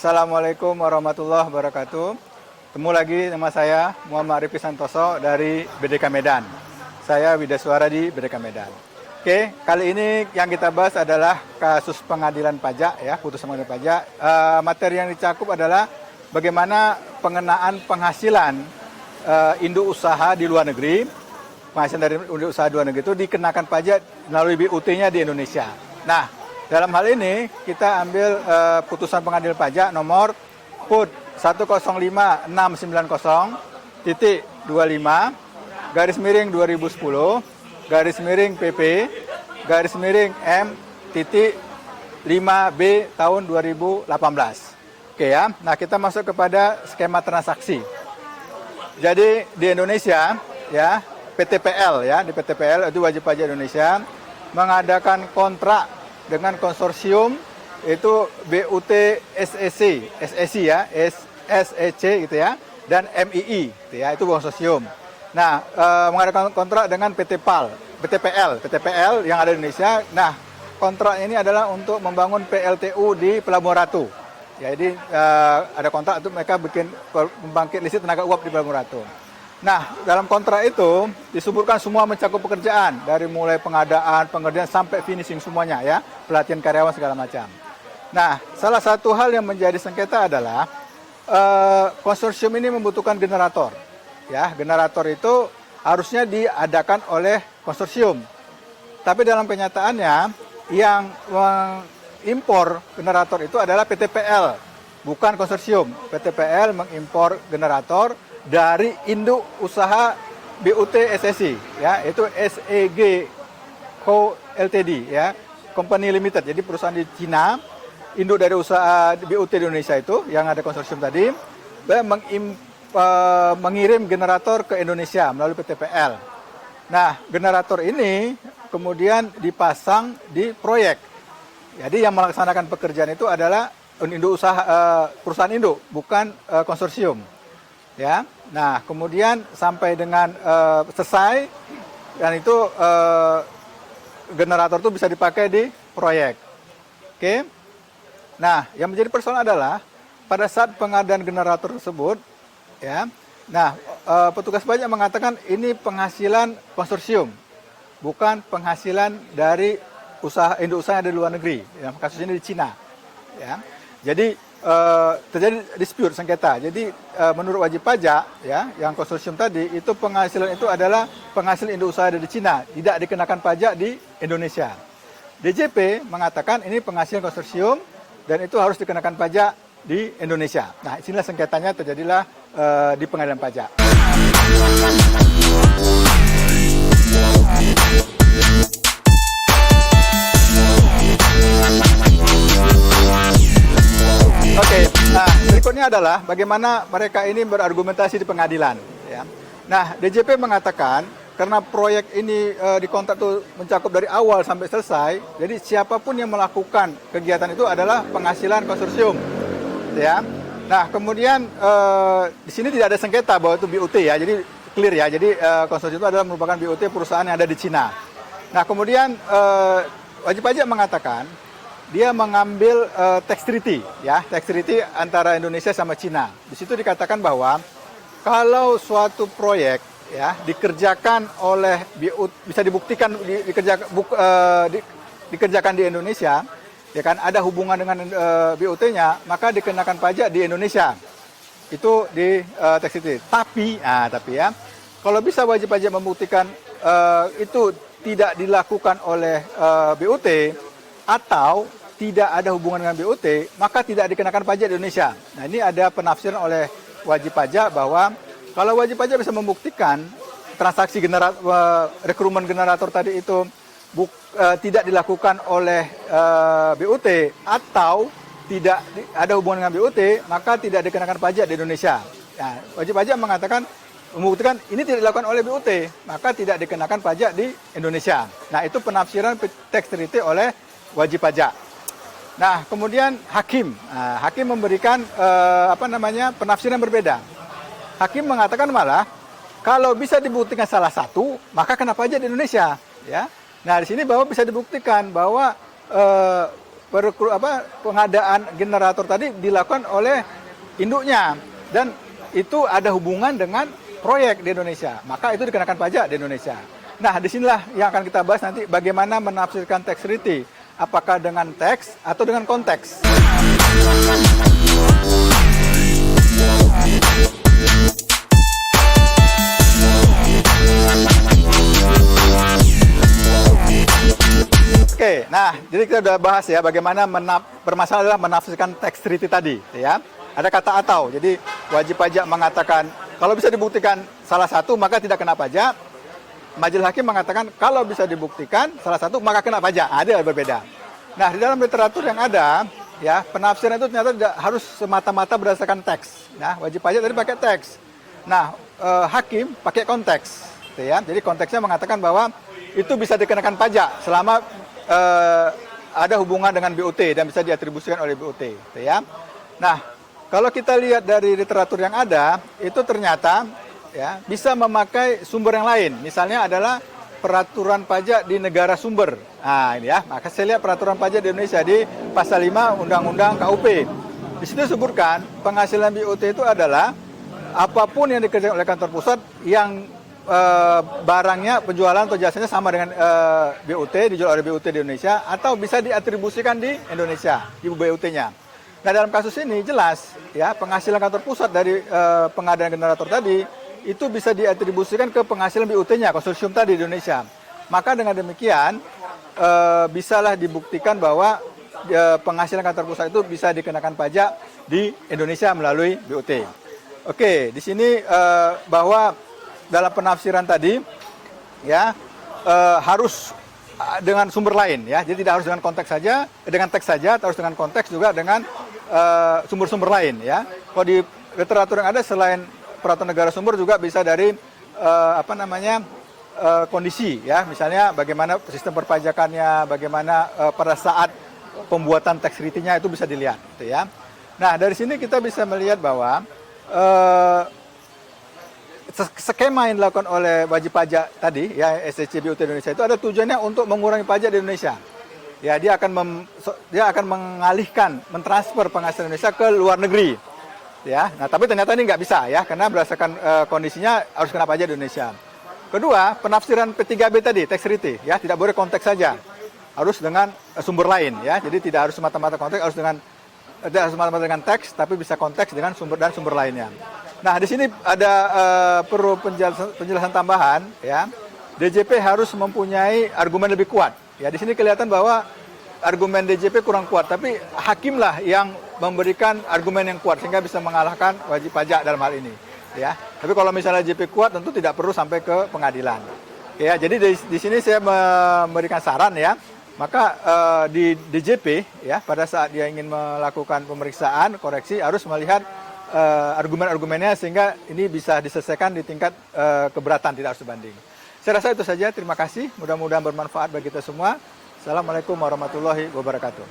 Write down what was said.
Assalamualaikum warahmatullahi wabarakatuh. Ketemu lagi nama saya Muhammad Arif Santoso dari BDK Medan. Saya Widaswara di BDK Medan. Oke, kali ini yang kita bahas adalah kasus pengadilan pajak, ya, putusan pengadilan pajak. Materi yang dicakup adalah bagaimana pengenaan penghasilan induk usaha di luar negeri, penghasilan dari induk usaha di luar negeri itu dikenakan pajak melalui BUT-nya di Indonesia. Nah, dalam hal ini kita ambil putusan pengadilan pajak nomor PUT 105/910/M-2-B/5B/2018. Oke ya. Nah, kita masuk kepada skema transaksi. Jadi di Indonesia ya, PTPL ya, di PTPL itu wajib pajak Indonesia mengadakan kontrak dengan konsorsium itu BUT SEC ya, SEC gitu ya, dan MII gitu ya, itu konsorsium. Nah, mengadakan kontrak dengan PTPL yang ada di Indonesia. Nah, kontrak ini adalah untuk membangun PLTU di Pelabuhan Ratu. Ya, jadi ada kontrak untuk mereka bikin pembangkit listrik tenaga uap di Pelabuhan Ratu. Nah, dalam kontrak itu disebutkan semua mencakup pekerjaan dari mulai pengadaan, pengerjaan sampai finishing semuanya ya, pelatihan karyawan segala macam. Nah, salah satu hal yang menjadi sengketa adalah konsorsium ini membutuhkan generator. Ya, generator itu harusnya diadakan oleh konsorsium. Tapi dalam kenyataannya yang mengimpor generator itu adalah PTPL, bukan konsorsium. PTPL mengimpor generator dari induk usaha BUT SSI ya, itu SEG Co Ltd ya, Company Limited. Jadi perusahaan di Cina, induk dari usaha BUT di Indonesia itu yang ada konsorsium tadi mengirim generator ke Indonesia melalui PTPL. Nah, generator ini kemudian dipasang di proyek. Jadi yang melaksanakan pekerjaan itu adalah induk usaha, perusahaan induk, bukan konsorsium. Ya, nah kemudian sampai dengan selesai dan itu generator itu bisa dipakai di proyek. Oke, nah yang menjadi persoalan adalah pada saat pengadaan generator tersebut, ya, nah petugas pajak mengatakan ini penghasilan konsorsium, bukan penghasilan dari usaha induk usaha yang ada di luar negeri. Ya, kasus ini di Cina, ya, jadi terjadi dispute sengketa. Jadi menurut wajib pajak ya, yang konsorsium tadi itu penghasilan itu adalah penghasil induk usaha dari Cina, tidak dikenakan pajak di Indonesia. DJP mengatakan ini penghasilan konsorsium dan itu harus dikenakan pajak di Indonesia. Nah, inilah sengketanya terjadilah di pengadilan pajak. Oke, nah berikutnya adalah bagaimana mereka ini berargumentasi di pengadilan. Ya. Nah, DJP mengatakan karena proyek ini dikontrak itu mencakup dari awal sampai selesai, jadi siapapun yang melakukan kegiatan itu adalah penghasilan konsorsium. Ya. Nah, kemudian di sini tidak ada sengketa bahwa itu BUT ya, jadi clear ya. Jadi konsorsium itu adalah merupakan BUT perusahaan yang ada di Cina. Nah, kemudian wajib pajak mengatakan dia mengambil tax treaty ya, tax treaty antara Indonesia sama Cina. Di situ dikatakan bahwa kalau suatu proyek ya dikerjakan oleh BUT, bisa dibuktikan dikerjakan di Indonesia, ya kan ada hubungan dengan BUT-nya, maka dikenakan pajak di Indonesia. Itu di tax treaty. Tapi ya, kalau bisa wajib pajak membuktikan itu tidak dilakukan oleh BUT atau tidak ada hubungan dengan BUT, maka tidak dikenakan pajak di Indonesia. Nah, ini ada penafsiran oleh wajib pajak bahwa kalau wajib pajak bisa membuktikan transaksi rekrutmen generator tadi itu tidak dilakukan oleh BUT atau tidak ada hubungan dengan BUT, maka tidak dikenakan pajak di Indonesia. Nah, wajib pajak mengatakan membuktikan ini tidak dilakukan oleh BUT, maka tidak dikenakan pajak di Indonesia. Nah, itu penafsiran tax treaty oleh wajib pajak. Nah, kemudian hakim memberikan penafsiran berbeda. Hakim mengatakan malah kalau bisa dibuktikan salah satu, maka kena pajak di Indonesia, ya. Nah, di sini bahwa bisa dibuktikan bahwa pengadaan generator tadi dilakukan oleh induknya dan itu ada hubungan dengan proyek di Indonesia, maka itu dikenakan pajak di Indonesia. Nah, disinilah yang akan kita bahas nanti bagaimana menafsirkan tax treaty, apakah dengan teks atau dengan konteks. Oke, nah jadi kita sudah bahas ya bagaimana permasalahan adalah menafsirkan tax treaty tadi, ya. Ada kata atau, jadi wajib pajak mengatakan kalau bisa dibuktikan salah satu maka tidak kena pajak. Majelis hakim mengatakan kalau bisa dibuktikan salah satu maka kena pajak. Ada berbeda. Nah di dalam literatur yang ada, ya penafsiran itu ternyata tidak harus semata-mata berdasarkan teks. Nah wajib pajak tadi pakai teks. Nah hakim pakai konteks, ya. Jadi konteksnya mengatakan bahwa itu bisa dikenakan pajak selama ada hubungan dengan BUT dan bisa diatribusikan oleh BUT, ya. Nah, kalau kita lihat dari literatur yang ada, itu ternyata ya bisa memakai sumber yang lain. Misalnya adalah peraturan pajak di negara sumber. Nah, ini ya. Maka saya lihat peraturan pajak di Indonesia di pasal 5 Undang-Undang KUP. Di situ disebutkan penghasilan BUT itu adalah apapun yang dikerjakan oleh kantor pusat yang barangnya, penjualan atau jasanya sama dengan BUT, dijual oleh BUT di Indonesia, atau bisa diatribusikan di Indonesia, di BUT-nya. Nah, dalam kasus ini jelas, ya penghasilan kantor pusat dari pengadaan generator tadi, itu bisa diatribusikan ke penghasilan BUT-nya, konsorsium tadi di Indonesia. Maka dengan demikian, bisalah dibuktikan bahwa penghasilan kantor pusat itu bisa dikenakan pajak di Indonesia melalui BUT. Oke, di sini bahwa dalam penafsiran tadi ya harus dengan sumber lain ya. Jadi tidak harus dengan konteks saja, dengan teks saja, harus dengan konteks juga dengan sumber-sumber lain ya. Kalau di literatur yang ada selain peraturan negara sumber juga bisa dari kondisi ya. Misalnya bagaimana sistem perpajakannya, bagaimana pada saat pembuatan tax treaty-nya itu bisa dilihat gitu ya. Nah, dari sini kita bisa melihat bahwa skema yang dilakukan oleh wajib pajak tadi, ya SCC BUT Indonesia itu ada tujuannya untuk mengurangi pajak di Indonesia. Ya, dia akan mengalihkan, mentransfer penghasilan Indonesia ke luar negeri. Ya, nah tapi ternyata ini nggak bisa ya, karena berdasarkan kondisinya harus kena pajak di Indonesia. Kedua, penafsiran P3B tadi, tax treaty, ya tidak boleh konteks saja, harus dengan sumber lain, ya. Jadi tidak harus semata-mata konteks, tidak harus semata-mata dengan teks, tapi bisa konteks dengan sumber lainnya. Nah, di sini ada perlu penjelasan tambahan, ya. DJP harus mempunyai argumen lebih kuat. Ya, di sini kelihatan bahwa argumen DJP kurang kuat, tapi hakimlah yang memberikan argumen yang kuat sehingga bisa mengalahkan wajib pajak dalam hal ini. Ya, tapi kalau misalnya DJP kuat, tentu tidak perlu sampai ke pengadilan. Ya, jadi di sini saya memberikan saran ya, maka di DJP ya pada saat dia ingin melakukan pemeriksaan koreksi harus melihat argumen-argumennya sehingga ini bisa diselesaikan di tingkat keberatan, tidak harus sebanding. Saya rasa itu saja, terima kasih, mudah-mudahan bermanfaat bagi kita semua. Assalamualaikum warahmatullahi wabarakatuh.